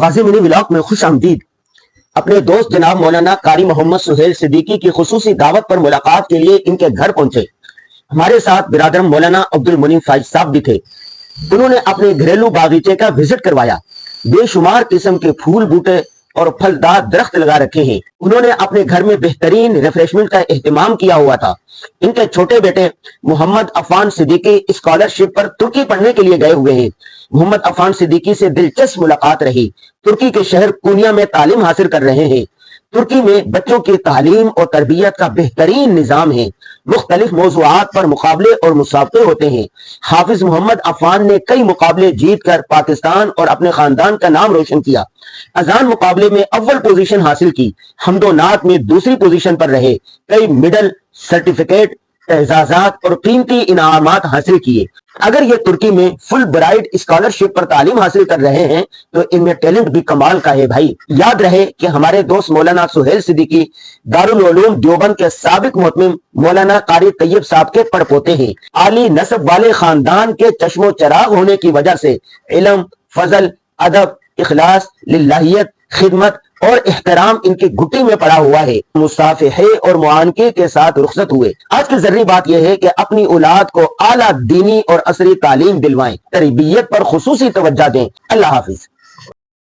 غازی منی vlog میں خوش آمدید۔ اپنے دوست جناب مولانا قاری محمد سہیل صدیقی کی خصوصی دعوت پر ملاقات کے لیے ان کے گھر پہنچے۔ ہمارے ساتھ برادر مولانا عبد المنعم فائز صاحب بھی تھے۔ انہوں نے اپنے گھریلو باغیچے کا وزٹ کروایا۔ بے شمار قسم کے پھول بوٹے اور پھلدار درخت لگا رکھے ہیں۔ انہوں نے اپنے گھر میں بہترین ریفریشمنٹ کا اہتمام کیا ہوا تھا۔ ان کے چھوٹے بیٹے محمد عفان صدیقی اسکالرشپ پر ترکی پڑھنے کے لیے گئے ہوئے ہیں۔ محمد عفان صدیقی سے دلچسپ ملاقات رہی۔ ترکی کے شہر کونیا میں تعلیم حاصل کر رہے ہیں۔ ترکی میں بچوں کی تعلیم اور تربیت کا بہترین نظام ہے۔ مختلف موضوعات پر مقابلے اور مسابقے ہوتے ہیں۔ حافظ محمد عفان نے کئی مقابلے جیت کر پاکستان اور اپنے خاندان کا نام روشن کیا۔ اذان مقابلے میں اول پوزیشن حاصل کی۔ حمد و نعت میں دوسری پوزیشن پر رہے۔ کئی میڈل، سرٹیفکیٹ، اعزازات اور قیمتی انعامات حاصل کیے۔ اگر یہ ترکی میں فل برائٹ اسکالرشپ پر تعلیم حاصل کر رہے ہیں تو ان میں ٹیلنٹ بھی کمال کا ہے بھائی۔ یاد رہے کہ ہمارے دوست مولانا سہیل صدیقی دارالعلوم دیوبند کے سابق محتمم مولانا قاری طیب صاحب کے پڑپوتے ہیں۔ عالی نسب والے خاندان کے چشم و چراغ ہونے کی وجہ سے علم، فضل، ادب، اخلاص، للہیت، خدمت اور احترام ان کی گھٹی میں پڑا ہوا ہے۔ مصافحے اور معانقے کے ساتھ رخصت ہوئے۔ آج کی ضروری بات یہ ہے کہ اپنی اولاد کو اعلیٰ دینی اور عصری تعلیم دلوائیں، تربیت پر خصوصی توجہ دیں۔ اللہ حافظ۔